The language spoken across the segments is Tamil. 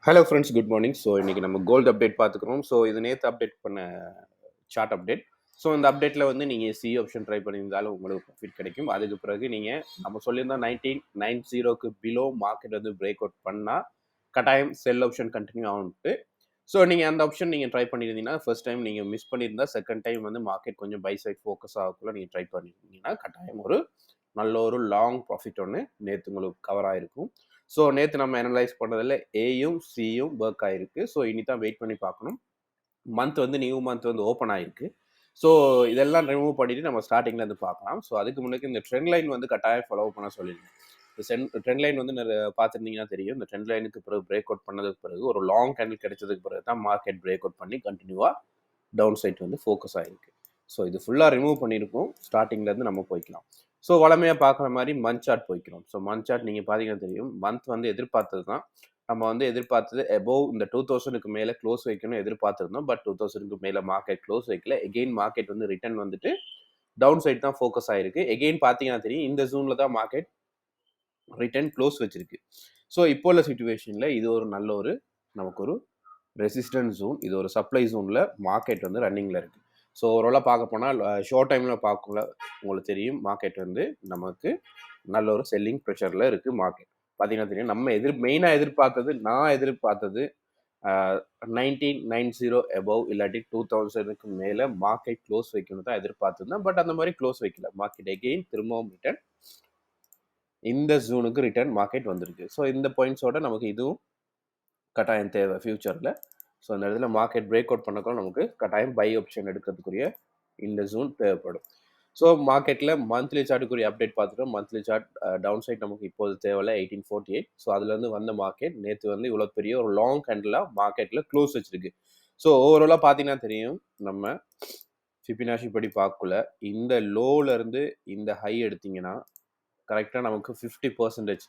Hello friends, good morning. So இன்றைக்கி நம்ம கோல்டு அப்டேட் பார்த்துக்குறோம். ஸோ இது நேற்று அப்டேட் பண்ண சார்ட் அப்டேட். ஸோ இந்த அப்டேட்டில் வந்து நீங்கள் சி ஆப்ஷன் ட்ரை பண்ணியிருந்தாலும் உங்களுக்கு ப்ராஃபிட் கிடைக்கும். அதுக்கு பிறகு நீங்கள் நம்ம சொல்லியிருந்தோம் 1990க்கு பிலோ மார்க்கெட் வந்து பிரேக் அவுட் பண்ணால் கட்டாயம் செல் ஆப்ஷன் கண்டினியூ ஆகும்ட்டு. ஸோ நீங்கள் அந்த ஆப்ஷன் நீங்கள் ட்ரை பண்ணியிருந்தீங்கன்னா ஃபர்ஸ்ட் டைம் நீங்கள் மிஸ் பண்ணியிருந்தா செகண்ட் டைம் வந்து மார்க்கெட் கொஞ்சம் பை சைட் ஃபோக்கஸ் ஆகக்குள்ள நீங்கள் ட்ரை பண்ணியிருந்தீங்கன்னா கட்டாயம் ஒரு நல்ல ஒரு லாங் ப்ராஃபிட் ஒன்று நேற்று உங்களுக்கு கவர் ஆகிருக்கும். ஸோ நேற்று நம்ம அனலைஸ் பண்ணதில் ஏயும் சியும் ஒர்க் ஆகிருக்கு. ஸோ இனி தான் வெயிட் பண்ணி பார்க்கணும். மந்த் வந்து நியூ மந்த் வந்து ஓப்பன் ஆகிருக்கு. ஸோ இதெல்லாம் ரிமூவ் பண்ணிவிட்டு நம்ம ஸ்டார்டிங்கில் இருந்து பார்க்கலாம். ஸோ அதுக்கு முன்னாடி இந்த ட்ரெண்ட் லைன் வந்து கட்டாயம் ஃபாலோ பண்ண சொல்லியிருக்கேன். இந்த ட்ரெண்ட் லைன் வந்து பார்த்துருந்தீங்கன்னா தெரியும். இந்த ட்ரெண்ட் லைனுக்கு பிறகு பிரேக் அவுட் பண்ணதுக்கு பிறகு ஒரு லாங் கேண்டில் கிடைச்சதுக்கு பிறகு தான் மார்க்கெட் பிரேக் அவுட் பண்ணி கண்டினியூவாக டவுன் சைட் வந்து ஃபோக்கஸ் ஆகிருக்கு. ஸோ இது ஃபுல்லாக ரிமூவ் பண்ணியிருக்கோம். ஸ்டார்டிங்லேருந்து நம்ம போய்க்கலாம். ஸோ வளமையாக பார்க்குற மாதிரி மந்த் சார்ட் போய்க்கிறோம். ஸோ மந்த் சார்ட் நீங்கள் பார்த்தீங்கன்னா தெரியும். மந்த் வந்து எதிர்பார்த்தது தான். நம்ம வந்து எதிர்பார்த்தது எபோவ் இந்த 2000க்கு மேலே க்ளோஸ் வைக்கணும் எதிர்பார்த்துருந்தோம். பட் 2000க்கு மேலே மார்க்கெட் க்ளோஸ் வைக்கல. எகெயின் மார்க்கெட் வந்து ரிட்டர்ன் வந்துட்டு டவுன் சைட் தான் ஃபோக்கஸ் ஆகிருக்கு. எகெயின் பார்த்தீங்கன்னா தெரியும், இந்த ஜூனில் தான் மார்க்கெட் ரிட்டர்ன் க்ளோஸ் வச்சிருக்கு. ஸோ இப்போ உள்ள சுச்சுவேஷனில் இது ஒரு நல்ல ஒரு நமக்கு ஒரு ரெசிஸ்டன்ஸ் ஜோன், இது ஒரு சப்ளை ஜோனில் மார்க்கெட் வந்து ரன்னிங்கில் இருக்குது. ஸோ ஓரளவு பார்க்க போனால் ஷார்ட் டைமில் பார்க்கல உங்களுக்கு தெரியும் மார்க்கெட் வந்து நமக்கு நல்ல ஒரு செல்லிங் ப்ரெஷரில் இருக்குது. மார்க்கெட் பார்த்தீங்கன்னா தெரியும். நம்ம மெயினாக நான் எதிர்பார்த்தது 1990 எபவ் இல்லாட்டி 2000க்கு மேலே மார்க்கெட் க்ளோஸ் வைக்கணும் தான் எதிர்பார்த்துருந்தேன். பட் அந்த மாதிரி க்ளோஸ் வைக்கல. மார்க்கெட் எகெயின் திரும்பவும் ரிட்டர்ன் இந்த ஜோனுக்கு ரிட்டர்ன் மார்க்கெட் வந்திருக்கு. ஸோ இந்த பாயிண்ட்ஸோட நமக்கு இதுவும் கட்டாயம் தேவை ஃபியூச்சரில். ஸோ அந்த இடத்துல மார்க்கெட் பிரேக் அவுட் பண்ணக்கூட நமக்கு கட்டாயம் பை ஆப்ஷன் எடுக்கிறதுக்குரிய இந்த ஜோன் தேவைப்படும். ஸோ மார்க்கெட்டில் மந்த்லி சார்ட்டுக்குரிய அப்டேட் பார்த்துட்டோம். மந்த்லி சார்ட் டவுன் சைட் நமக்கு இப்போது தேவையில்லை 1848. ஸோ அதுலேருந்து வந்த மார்க்கெட் நேற்று வந்து இவ்வளோ பெரிய ஒரு லாங் கேண்டிலாக மார்க்கெட்டில் க்ளோஸ் வச்சிருக்கு. ஸோ ஓவராலாக பார்த்தீங்கன்னா தெரியும், நம்ம ஃபிபினாஷி படி பார்க்கல இந்த லோலேருந்து இந்த ஹை எடுத்திங்கன்னா கரெக்டாக நமக்கு 50%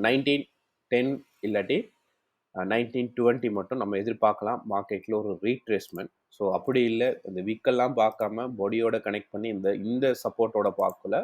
1910 இல்லாட்டி 1920 மட்டும் நம்ம எதிர்பார்க்கலாம் மார்க்கெட்டில் ஒரு ரீட்ரேஸ்மெண்ட். ஸோ அப்படி இல்லை, இந்த வீக்கெல்லாம் பார்க்காம பாடியோட கனெக்ட் பண்ணி இந்த சப்போர்ட்டோட பார்க்கல,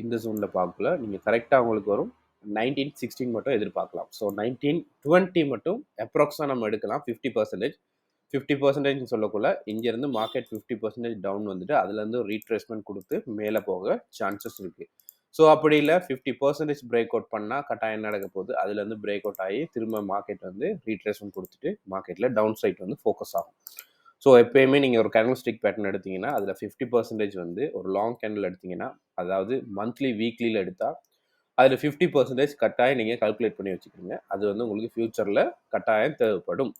இந்த ஜோனில் பார்க்கல நீங்கள் கரெக்டாக உங்களுக்கு வரும் 1916 மட்டும் எதிர்பார்க்கலாம். ஸோ 1920 மட்டும் அப்ராக்ஸாக நம்ம எடுக்கலாம். 50% சொல்லக்குள்ள இங்கேருந்து மார்க்கெட் 50% டவுன் வந்துட்டு அதுலேருந்து ரீட்ரேஸ்மெண்ட் கொடுத்து மேலே போக சான்சஸ் இருக்குது. ஸோ அப்படி இல்லை 50% பிரேக் அவுட் பண்ணால் கட்டாயம் என்ன நடக்க போகுது, அதுலேருந்து பிரேக் அவுட் ஆகி திரும்ப மார்க்கெட் வந்து ரீட்ரேஸ்மெண்ட் கொடுத்துட்டு மார்க்கெட்டில் டவுன் சைட் வந்து ஃபோக்கஸ் ஆகும். ஸோ எப்போயுமே நீங்கள் ஒரு கேண்டில் ஸ்டிக் பேட்டர்ன் எடுத்தீங்கன்னா அதில் 50% வந்து ஒரு லாங் கேண்டில் எடுத்தீங்கன்னா, அதாவது மந்த்லி வீக்லியில் எடுத்தால் அதில் 50% கட்டாயம் நீங்கள் கால்குலேட் பண்ணி வச்சுக்கோங்க. அது வந்து உங்களுக்கு ஃபியூச்சரில் கட்டாயம் தேவைப்படும்.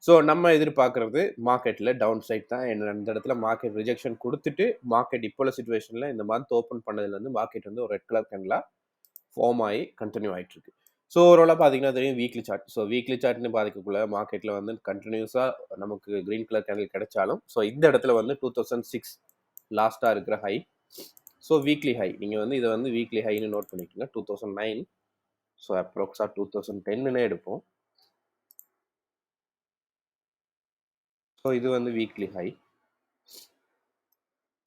ஸோ நம்ம எதிர்பார்க்குறது மார்க்கெட்டில் டவுன் சைட் தான். இந்த இடத்துல மார்க்கெட் ரிஜெக்ஷன் கொடுத்துட்டு மார்க்கெட் இப்போ உள்ள சுச்சுவேஷனில் இந்த மந்த் ஓப்பன் பண்ணதுலேருந்து மார்க்கெட் வந்து ஒரு ரெட் கலர் கேண்டிலாக ஃபார்ம் ஆகி கண்டினியூ ஆகிட்டுருக்கு. ஸோ ஓவராலாக பார்த்தீங்கன்னா தெரியும் வீக்லி சார்ட். ஸோ வீக்லி சார்ட்னு பார்க்கக்குள்ள மார்க்கெட்டில் வந்து கண்டினியூஸாக நமக்கு க்ரீன் கலர் கேண்டில் கிடைச்சாலும் ஸோ இந்த இடத்துல வந்து 2006 லாஸ்ட்டாக இருக்கிற ஹை. ஸோ வீக்லி ஹை நீங்கள் வந்து இதை வந்து வீக்லி ஹைன்னு நோட் பண்ணிக்கோங்க. 2009. ஸோ அப்ராக்ஸாக 2010ன்னு எடுப்போம். ஸோ இது வந்து வீக்லி ஹை.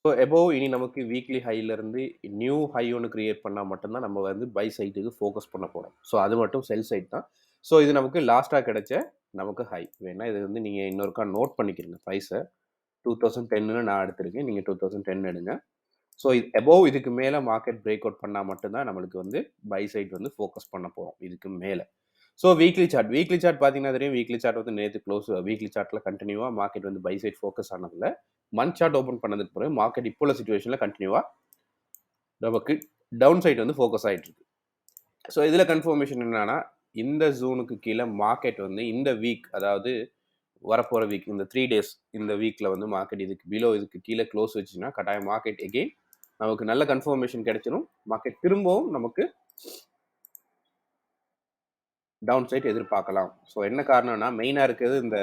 ஸோ எபோவ் இனி நமக்கு வீக்லி ஹைலேருந்து நியூ ஹை ஒன்று க்ரியேட் பண்ணால் மட்டும்தான் நம்ம வந்து பை சைட்டுக்கு ஃபோக்கஸ் பண்ண போகிறோம். ஸோ அது மட்டும் செல் சைட் தான். ஸோ இது நமக்கு லாஸ்ட்டாக கிடைச்ச நமக்கு ஹை. வேணால் இது வந்து நீங்கள் இன்னொருக்கா நோட் பண்ணிக்கிறீங்க ப்ரைஸை. 2010ன்னு நான் எடுத்திருக்கேன், நீங்கள் 2010 எடுங்க. ஸோ இது எபோவ் இதுக்கு மேலே மார்க்கெட் பிரேக் அவுட் பண்ணால் மட்டும்தான் நம்மளுக்கு வந்து பை சைட் வந்து ஃபோக்கஸ் பண்ண போகிறோம் இதுக்கு மேலே. ஸோ வீக்லி சார்ட் பார்த்தீங்கன்னா தெரியும். வீக்லி சார்ட் வந்து நேற்று க்ளோஸ். வீக்லி சார்ட்டில் கண்டினியூவாக மார்க்கெட் வந்து பை சைட் ஃபோக்கஸ் ஆனதில்ல. மந்த் சார்ட் ஓப்பன் பண்ணதுக்கு பிறகு மார்க்கெட் இப்போ உள்ள சுச்சுவேஷனில் கண்டினியூவாக நமக்கு டவுன் சைட் வந்து ஃபோக்கஸ் ஆகிட்டு இருக்கு. ஸோ இதில் கன்ஃபர்மேஷன் என்னன்னா, இந்த ஜோனுக்கு கீழே மார்க்கெட் வந்து இந்த வீக், அதாவது வரப்போகிற வீக், இந்த 3 days இந்த வீக்கில் வந்து மார்க்கெட் இதுக்கு பிலோ இதுக்கு கீழே க்ளோஸ் வச்சுன்னா கட்டாயம் மார்க்கெட் எகெயின் நமக்கு நல்ல கன்ஃபர்மேஷன் கிடைச்சிடும். மார்க்கெட் திரும்பவும் நமக்கு டவுன் சைட் எதிர்பார்க்கலாம். ஸோ என்ன காரணம்னா மெயினாக இருக்கிறது இந்த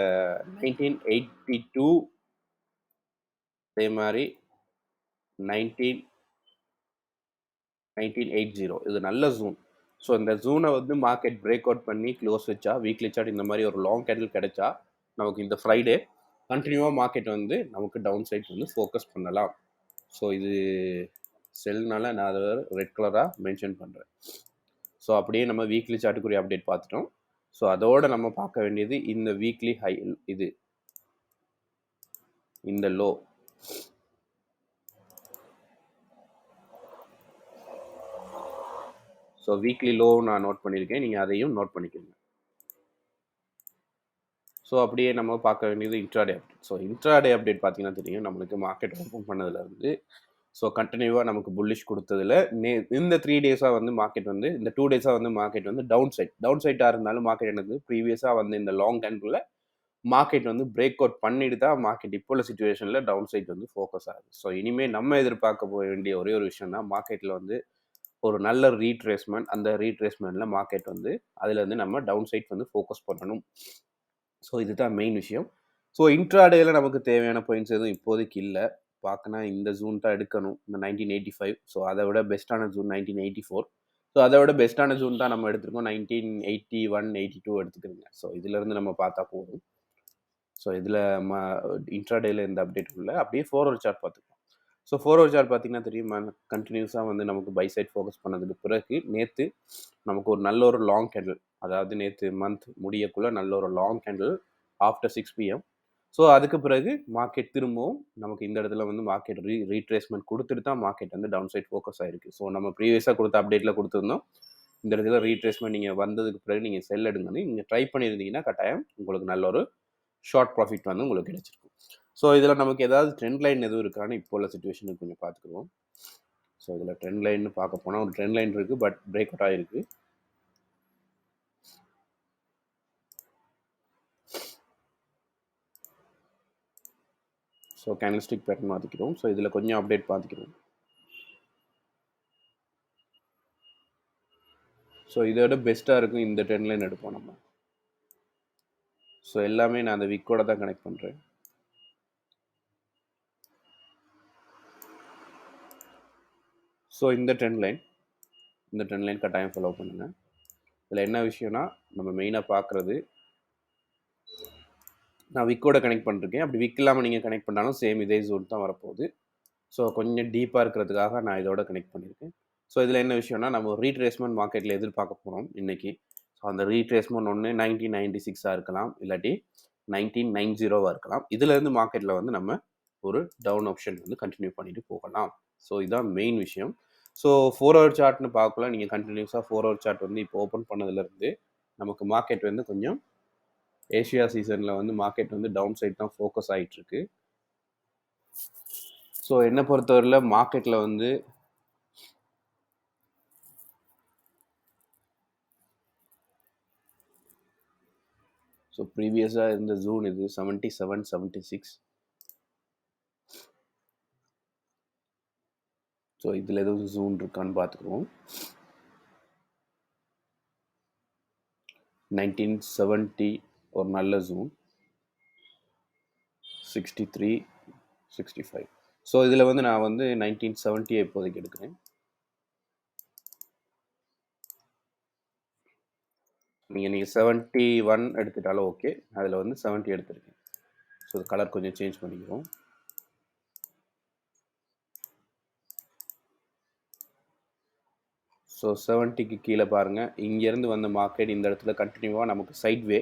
1982 அதே மாதிரி 1980 இது நல்ல ஜூன். ஸோ இந்த ஜூனை வந்து மார்க்கெட் பிரேக் அவுட் பண்ணி க்ளோஸ் வச்சா வீக்லி சார்ட் இந்த மாதிரி ஒரு லாங் கேண்டில் கிடைச்சா நமக்கு இந்த ஃப்ரைடே கண்டினியூவாக மார்க்கெட் வந்து நமக்கு டவுன் சைட் வந்து ஃபோக்கஸ் பண்ணலாம். ஸோ இது செல்னால நான் அதை ரெட் கலராக மென்ஷன் பண்ணுறேன். ஸோ அப்படியே நம்ம வீக்லி சார்ட்டுக்குரிய அப்டேட் பார்த்துட்டோம். ஸோ அதோட நம்ம பார்க்க வேண்டியது இந்த வீக்லி ஹை, இது இந்த லோ. ஸோ வீக்லி லோ நான் நோட் பண்ணியிருக்கேன், நீங்கள் அதையும் நோட் பண்ணிக்கோங்க. ஸோ அப்படியே நம்ம பார்க்க வேண்டியது intraday update. So intraday update பார்த்தீங்கன்னா தெரியும், நம்மளுக்கு மார்க்கெட் ஓப்பன் பண்ணதுலேருந்து ஸோ கண்டினியூவாக நமக்கு புல்லிஷ் கொடுத்ததில் இந்த 3 டேஸாக வந்து மார்க்கெட் வந்து இந்த 2 டேஸாக வந்து மார்க்கெட் வந்து டவுன் சைட்டாக இருந்தாலும் மார்க்கெட் என்னது ப்ரீவியஸாக வந்து இந்த லாங் கேண்டில் மார்க்கெட் வந்து பிரேக் அவுட் பண்ணிட்டு தான் மார்க்கெட் இப்போ உள்ள சுச்சுவேஷனில் டவுன் சைட் வந்து ஃபோக்கஸ் ஆகுது. ஸோ இனிமேல் நம்ம எதிர்பார்க்க போக வேண்டிய ஒரே ஒரு விஷயம் தான், மார்க்கெட்டில் வந்து ஒரு நல்ல ரீட்ரேஸ்மெண்ட். அந்த ரீட்ரேஸ்மெண்ட்டில் மார்க்கெட் வந்து அதில் வந்து நம்ம டவுன் சைட் வந்து ஃபோக்கஸ் பண்ணணும். ஸோ இதுதான் மெயின் விஷயம். ஸோ இன்ட்ராடேயில் நமக்கு தேவையான பாயிண்ட்ஸ் எதுவும் இப்போதைக்கு இல்லை. பார்க்கனா இந்த ஜூன் தான் எடுக்கணும், இந்த 1985. ஸோ அதை விட பெஸ்ட்டான ஜூன் 1984. ஸோ அதை விட பெஸ்ட்டான ஜூன் தான் நம்ம எடுத்துருக்கோம், 1981, 82 எடுத்துக்கிறோங்க. ஸோ இதுலேருந்து நம்ம பார்த்தா போதும். ஸோ இதில் இன்ட்ராடேயில் எந்த அப்டேட் இல்லை. அப்படியே 4 ஹவர் சார்ட் பார்த்துக்கலாம். ஸோ 4 ஹவர் சார்ட் பார்த்தீங்கன்னா தெரியும், கண்டினியூஸாக வந்து நமக்கு பை சைட் ஃபோக்கஸ் பண்ணதுக்கு பிறகு நேற்று நமக்கு ஒரு நல்ல ஒரு லாங் கேண்டில், அதாவது நேற்று மந்த் முடியக்குள்ள நல்ல ஒரு long candle after 6 PM. So அதுக்கு பிறகு மார்க்கெட் திரும்பவும் நமக்கு இந்த இடத்துல வந்து மார்க்கெட் ரீட்ரேஸ்மெண்ட் கொடுத்துட்டு தான் மார்க்கெட் வந்து டவுன் சைட் ஃபோக்கஸ் ஆகிருக்கு. ஸோ நம்ம ப்ரீவியஸாக கொடுத்த அப்டேட்டில் கொடுத்துருந்தோம், இந்த இடத்துல ரீட்ரேஸ்மெண்ட் நீங்கள் வந்ததுக்கு பிறகு நீங்கள் செல் எடுங்கன்னு நீங்கள் ட்ரை பண்ணியிருந்தீங்கன்னா கட்டாயம் உங்களுக்கு நல்ல ஒரு ஷார்ட் ப்ராஃபிட் வந்து உங்களுக்கு கிடைச்சிருக்கும். ஸோ இதில் நமக்கு ஏதாவது ட்ரெண்ட் லைன் எதுவும் இருக்கான்னு இப்போ உள்ள சுச்சுவேஷனுக்கு கொஞ்சம் பார்த்துக்குவோம். ஸோ இதில் ட்ரெண்ட் லைன்னு பார்க்க போனால் ஒரு ட்ரெண்ட் லைன் இருக்குது, பட் பிரேக் அவுட் ஆகிருக்கு. ஸோ கேண்டில்ஸ்டிக் பேட்டர்ன் மாற்றிக்கிறோம். ஸோ இதில் கொஞ்சம் அப்டேட் பார்த்துக்கிறோம். ஸோ இதோட பெஸ்ட்டாக இருக்கும் இந்த ட்ரெண்ட் லைன் எடுப்போம் நம்ம. ஸோ எல்லாமே நான் அந்த விக்கோட தான் கனெக்ட் பண்ணுறேன். ஸோ இந்த ட்ரெண்ட் லைன் கட்டாயம் ஃபாலோ பண்ணுங்க. இதில் என்ன விஷயம்னா, நம்ம மெயினாக பார்க்குறது, நான் விக்கோட கனெக்ட் பண்ணிருக்கேன். அப்படி விக் இல்லாமல் நீங்கள் கனெக்ட் பண்ணாலும் சேம் இதே ஜோன் தான் வரப்போகுது. ஸோ கொஞ்சம் டீப்பாக இருக்கிறதுக்காக நான் இதோட கனெக்ட் பண்ணியிருக்கேன். ஸோ இதில் என்ன விஷயம்னா, நம்ம ரீட்ரேஸ்மெண்ட் மார்க்கெட்டில் எதிர்பார்க்க போகிறோம் இன்றைக்கி. ஸோ அந்த ரீட்ரேஸ்மெண்ட் ஒன்று 1996 இருக்கலாம், இல்லாட்டி 1990 இருக்கலாம். இதுலேருந்து மார்க்கெட்டில் வந்து நம்ம ஒரு டவுன் ஆப்ஷன் வந்து கண்டினியூ பண்ணிட்டு போகலாம். ஸோ இதுதான் மெயின் விஷயம். ஸோ 4 ஹவர் சார்ட்னு பார்க்கலாம். நீங்கள் கண்டினியூஸாக 4 ஹவர் சார்ட் வந்து இப்போ ஓப்பன் பண்ணதுலேருந்து நமக்கு மார்க்கெட் வந்து கொஞ்சம் ஏஷியா சீசனில் வந்து மார்க்கெட் வந்து டவுன் சைட் தான் ஃபோக்கஸ் ஆகிட்டுருக்கு. ஸோ என்னை பொறுத்தவரையில் மார்க்கெட்டில் வந்து ஸோ ப்ரீவியஸாக இருந்த ஜூன் இது 77, 76. ஸோ இதில் எதுவும் ஜூன் இருக்கான்னு பார்த்துக்குவோம். 1970 ஒரு நல்ல ஜூன், 63, 65. ஸோ இதில் வந்து நான் வந்து 1970 இப்போதைக்கு எடுக்கிறேன். நீங்கள் 71 எடுத்துட்டாலும் ஓகே, அதில் வந்து 70 எடுத்துருக்கேன். ஸோ கலர் கொஞ்சம் சேஞ்ச் பண்ணிக்கிறோம். ஸோ 70க்கு கீழே பாருங்கள், இங்கேருந்து வந்த மார்க்கெட் இந்த இடத்துல கண்டினியூவாக நமக்கு சைட்வே.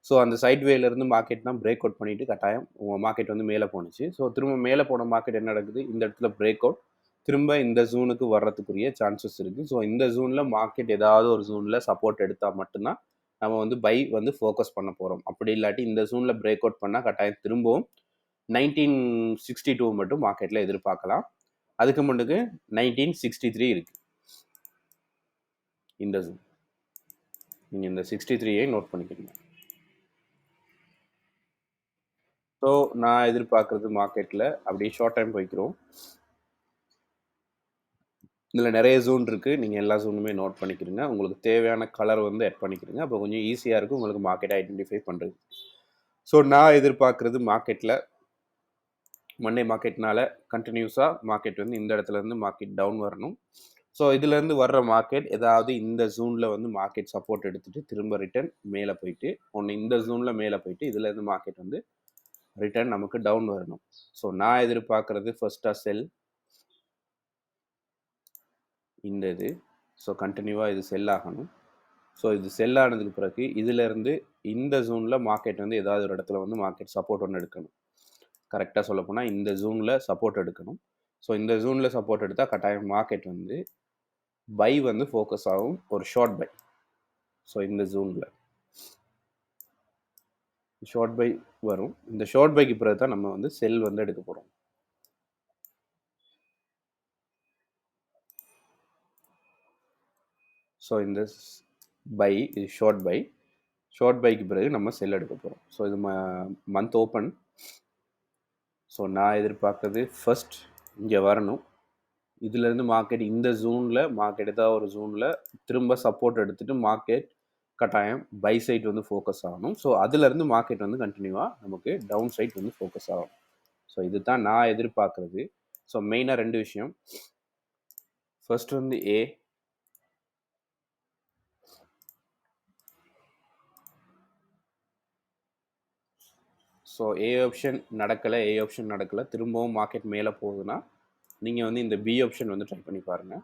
ஸோ அந்த சைட்வேலேருந்து மார்க்கெட் தான் பிரேக் அவுட் பண்ணிவிட்டு கட்டாயம் மார்க்கெட் வந்து மேலே போணுச்சு. ஸோ திரும்ப மேலே போன மார்க்கெட் என்ன நடக்குது, இந்த இடத்துல பிரேக் அவுட் திரும்ப இந்த ஜூனுக்கு வர்றதுக்குரிய சான்சஸ் இருக்குது. ஸோ இந்த ஜூனில் மார்க்கெட் ஏதாவது ஒரு ஜூனில் சப்போர்ட் எடுத்தால் மட்டும்தான் நம்ம வந்து பை வந்து ஃபோக்கஸ் பண்ண போகிறோம். அப்படி இல்லாட்டி இந்த ஜூனில் பிரேக் அவுட் பண்ணால் கட்டாயம் திரும்பவும் 1962 மட்டும் மார்க்கெட்டில் எதிர்பார்க்கலாம். அதுக்கு முன்னுக்கு 1963 இருக்குது இந்த ஜூன். நீங்கள் இந்த 63ஐ நோட் பண்ணிக்கிறீங்க. ஸோ நான் எதிர்பார்க்குறது மார்க்கெட்டில் அப்படியே ஷார்ட் டைம் போய்க்கிறோம். இதில் நிறைய ஜூன் இருக்குது, நீங்கள் எல்லா ஜூனுமே நோட் பண்ணிக்கிறீங்க. உங்களுக்கு தேவையான கலர் வந்து ஆட் பண்ணிக்கிறீங்க. அப்போ கொஞ்சம் ஈஸியாக இருக்கும் உங்களுக்கு மார்க்கெட் ஐடென்டிஃபை பண்ணுறது. ஸோ நான் எதிர்பார்க்குறது மார்க்கெட்டில் மண்டே மார்க்கெட்னால கண்டினியூஸாக மார்க்கெட் வந்து இந்த இடத்துலேருந்து மார்க்கெட் டவுன் வரணும். ஸோ இதுலேருந்து வர்ற மார்க்கெட் ஏதாவது இந்த ஜூனில் வந்து மார்க்கெட் சப்போர்ட் எடுத்துகிட்டு திரும்ப ரிட்டர்ன் மேலே போயிட்டு ஒன்று இந்த ஜூனில் மேலே போயிட்டு இதுலேருந்து மார்க்கெட் வந்து ரிட்டர்ன் நமக்கு டவுன் வரணும். ஸோ நான் எதிர்பார்க்குறது ஃபர்ஸ்ட்டாக செல் இந்த இது. ஸோ கண்டினியூவாக இது செல் ஆகணும். ஸோ இது செல் ஆனதுக்கு பிறகு இதிலேருந்து இந்த ஜோனில் மார்க்கெட் வந்து ஏதாவது ஒரு இடத்துல வந்து மார்க்கெட் சப்போர்ட் ஒன்று எடுக்கணும். கரெக்டாக சொல்லப்போனால் இந்த ஜோனில் சப்போர்ட் எடுக்கணும். ஸோ இந்த ஜோனில் சப்போர்ட் எடுத்தால் கட்டாயம் மார்க்கெட் வந்து பை வந்து ஃபோக்கஸ் ஆகும், ஒரு ஷார்ட் பை. ஸோ இந்த ஜோனில் ஷார்ட் பை வரும். இந்த ஷார்ட் பைக்கு பிறகு தான் நம்ம வந்து செல் வந்து எடுக்க போகிறோம். ஸோ இந்த பை இது ஷார்ட் பை. ஷார்ட் பைக்கு பிறகு நம்ம செல் எடுக்க போகிறோம். ஸோ இது மந்த் ஓப்பன். ஸோ நான் எதிர்பார்க்குறது ஃபர்ஸ்ட் இங்கே வரணும். இதுலேருந்து மார்க்கெட் இந்த ஜோனில் மார்க்கெட் ஏதாவது ஒரு ஜோனில் திரும்ப சப்போர்ட் எடுத்துகிட்டு மார்க்கெட் கட்டாயம் பை சைட் வந்து ஃபோக்கஸ் ஆகணும். ஸோ அதுலேருந்து மார்க்கெட் வந்து கண்டினியூவாக நமக்கு டவுன் சைட் வந்து ஃபோக்கஸ் ஆகும். ஸோ இது தான் நான் எதிர்பார்க்குறது. ஸோ மெயினாக 2 விஷயம். ஃபர்ஸ்ட் வந்து ஏ. ஸோ ஏ ஆப்ஷன் நடக்கலை, திரும்பவும் மார்க்கெட் மேலே போகுதுன்னா நீங்கள் வந்து இந்த பி ஆப்ஷன் வந்து ட்ரை பண்ணி பாருங்கள்.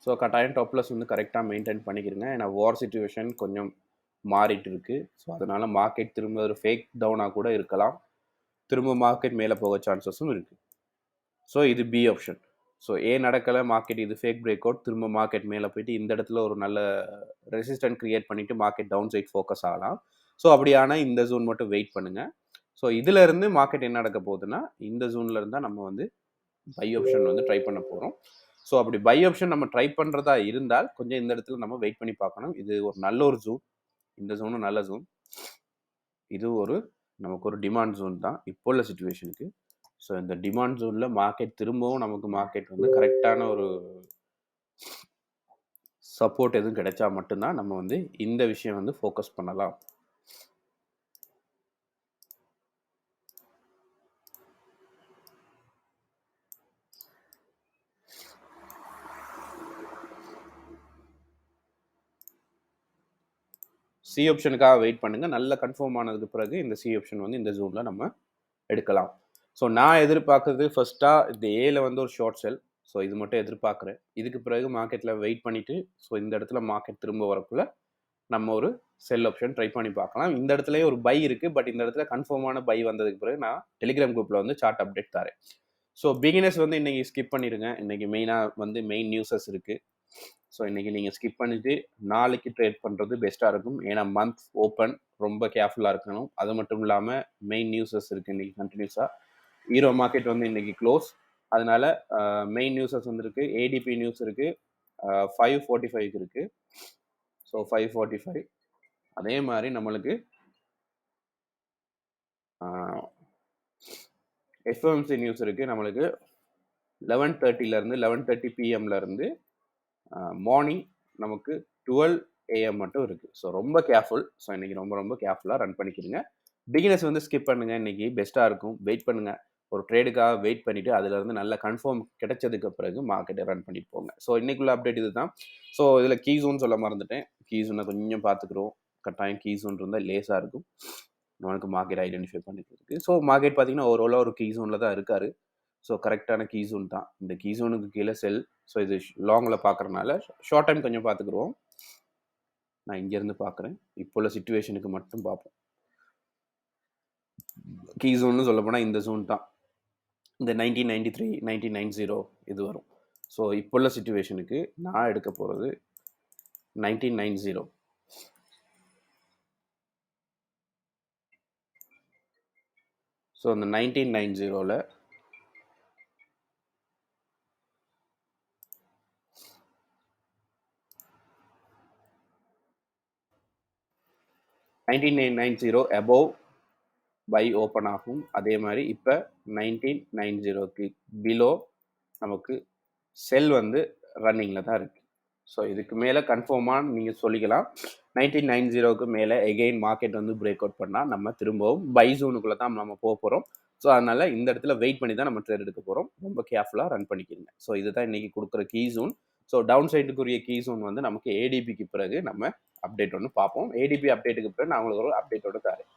ஸோ கட்டாயம் டாப் லாஸ் வந்து கரெக்டாக மெயின்டைன் பண்ணிக்கிறங்க. ஏன்னா வார் சிச்சுவேஷன் கொஞ்சம் மாறிட்டு இருக்கு. ஸோ அதனால் மார்க்கெட் திரும்ப ஒரு ஃபேக் டவுனாக கூட இருக்கலாம், திரும்ப மார்க்கெட் மேலே போக சான்சஸும் இருக்குது. ஸோ இது பி ஆப்ஷன். ஸோ ஏ நடக்கலை, மார்க்கெட் இது ஃபேக் பிரேக் அவுட், திரும்ப மார்க்கெட் மேலே போயிட்டு இந்த இடத்துல ஒரு நல்ல ரெசிஸ்டன்ட் கிரியேட் பண்ணிவிட்டு மார்க்கெட் டவுன் சைட் ஃபோக்கஸ் ஆகலாம். ஸோ அப்படியான இந்த ஜோன் மட்டும் வெயிட் பண்ணுங்கள். ஸோ இதிலேருந்து மார்க்கெட் என்ன நடக்க போகுதுன்னா இந்த ஜோனில் இருந்தால் நம்ம வந்து பை ஆப்ஷன் வந்து ட்ரை பண்ண போகிறோம். ஸோ அப்படி பை ஆப்ஷன் நம்ம ட்ரை பண்ணுறதா இருந்தால் கொஞ்சம் இந்த இடத்துல நம்ம வெயிட் பண்ணி பார்க்கணும். இது ஒரு நல்ல ஒரு ஜோன், இந்த ஜோனும் நல்ல ஜோன். இது நமக்கு ஒரு டிமாண்ட் ஜோன் தான் இப்போ உள்ள சிச்சுவேஷனுக்கு. ஸோ இந்த டிமாண்ட் ஜோனில் மார்க்கெட் திரும்பவும் நமக்கு மார்க்கெட் வந்து கரெக்டான ஒரு சப்போர்ட் எதுவும் கிடைச்சா மட்டும்தான் நம்ம வந்து இந்த விஷயம் வந்து ஃபோக்கஸ் பண்ணலாம். சி ஆப்ஷனுக்காக வெயிட் பண்ணுங்கள். நல்ல கன்ஃபார்ம் ஆனதுக்கு பிறகு இந்த சி ஆப்ஷன் வந்து இந்த ஜோனில் நம்ம எடுக்கலாம். ஸோ நான் எதிர்பார்க்குறது ஃபர்ஸ்ட்டாக இந்த ஏல வந்து ஒரு ஷார்ட் செல். ஸோ இது மட்டும் எதிர்பார்க்குறேன். இதுக்கு பிறகு மார்க்கெட்டில் வெயிட் பண்ணிவிட்டு ஸோ இந்த இடத்துல மார்க்கெட் திரும்ப வரக்குள்ள நம்ம ஒரு செல் ஆப்ஷன் ட்ரை பண்ணி பார்க்கலாம். இந்த இடத்துலயே ஒரு பை இருக்குது. பட் இந்த இடத்துல கன்ஃபார்மான பை வந்ததுக்கு பிறகு நான் டெலிகிராம் குரூப்பில் வந்து சார்ட் அப்டேட் தரேன். ஸோ பிகினர்ஸ் வந்து இன்றைக்கி ஸ்கிப் பண்ணிடுங்க. இன்றைக்கி மெயினாக வந்து மெயின் நியூஸஸ் இருக்குது. ஸோ இன்றைக்கி நீங்கள் ஸ்கிப் பண்ணிவிட்டு நாளைக்கு ட்ரேட் பண்ணுறது பெஸ்ட்டாக இருக்கும். ஏன்னா மந்த் ஓப்பன், ரொம்ப கேர்ஃபுல்லாக இருக்கணும். அது மட்டும் இல்லாமல் மெயின் நியூஸஸ் இருக்குது இன்றைக்கி கண்டினியூஸாக. ஈரோ மார்க்கெட் வந்து இன்றைக்கி க்ளோஸ், அதனால் மெயின் நியூஸஸ் வந்துருக்கு. ஏடிபி நியூஸ் இருக்குது, 5:45 இருக்குது. ஸோ 5:45. அதே மாதிரி நம்மளுக்கு FOMC நியூஸ் இருக்குது. நம்மளுக்கு 11:30 11:30 PM மார்னிங் நமக்கு 12 AM மட்டும் இருக்குது. ஸோ ரொம்ப கேர்ஃபுல். ஸோ இன்றைக்கி ரொம்ப கேர்ஃபுல்லாக ரன் பண்ணிக்கிறீங்க. பிகினர்ஸ் வந்து ஸ்கிப் பண்ணுங்கள். இன்றைக்கி பெஸ்ட்டாக இருக்கும். வெயிட் பண்ணுங்கள். ஒரு ட்ரேடுக்காக வெயிட் பண்ணிவிட்டு அதிலேருந்து நல்ல கன்ஃபார்ம் கிடைச்சதுக்கு பிறகு மார்க்கெட்டை ரன் பண்ணிட்டு போங்க. ஸோ இன்றைக்குள்ள அப்டேட் இது தான். ஸோ இதில் கீ ஜோன் சொல்ல மறந்துட்டேன். கீ ஜோனை கொஞ்சம் பார்த்துக்குறோம். கட்டாயம் கீ ஜோன் இருந்தால் லேஸாக இருக்கும் நம்மளுக்கு மார்க்கெட் ஐடென்டிஃபை பண்ணிக்கிறதுக்கு. ஸோ மார்க்கெட் பார்த்தீங்கன்னா ஓவராலாக ஒரு கீ ஜோனில் தான் இருக்கார். ஸோ கரெக்டான கீ ஜோன் தான். இந்த கீ ஜோனுக்கு கீழே செல். ஸோ இது லாங்கில் பார்க்குறதுனால ஷார்ட் டைம் கொஞ்சம் பார்த்துக்குருவோம். நான் இங்கேருந்து பார்க்குறேன். இப்போ உள்ள சிச்சுவேஷனுக்கு மட்டும் பார்ப்போம். கீ ஜோன்னு சொல்ல போனால் இந்த ஜோன் தான். இந்த 1993 1990 இது வரும். ஸோ இப்போ உள்ள சிச்சுவேஷனுக்கு நான் எடுக்க போகிறது 1990. ஸோ அந்த 1990ல் above பை ஓப்பன் ஆகும். அதே மாதிரி இப்போ 1990க்கு பிலோ நமக்கு செல் வந்து ரன்னிங்கில் தான் இருக்குது. ஸோ இதுக்கு மேலே கன்ஃபார்மாக நீங்கள் சொல்லிக்கலாம். 1990க்கு மேலே எகெயின் மார்க்கெட் வந்து பிரேக் அவுட் பண்ணால் நம்ம திரும்பவும் பை ஜோனுக்குள்ளே தான் நம்ம போக போகிறோம். ஸோ அதனால் இந்த இடத்துல வெயிட் பண்ணி தான் நம்ம ட்ரேட் எடுக்க போகிறோம். ரொம்ப கேர்ஃபுல்லாக ரன் பண்ணிக்கிறீங்க. ஸோ இதுதான் இன்றைக்கி கொடுக்குற கீ ஜோன். ஸோ டவுன் சைடுக்குரிய கீ ஜோன் வந்து நமக்கு ஏடிபிக்கு பிறகு நம்ம அப்டேட் ஒன்று பார்ப்போம். ஏடிபி அப்டேட்டுக்கு பிறகு நான் உங்களுக்கு ஒரு அப்டேட்டோட தரேன்.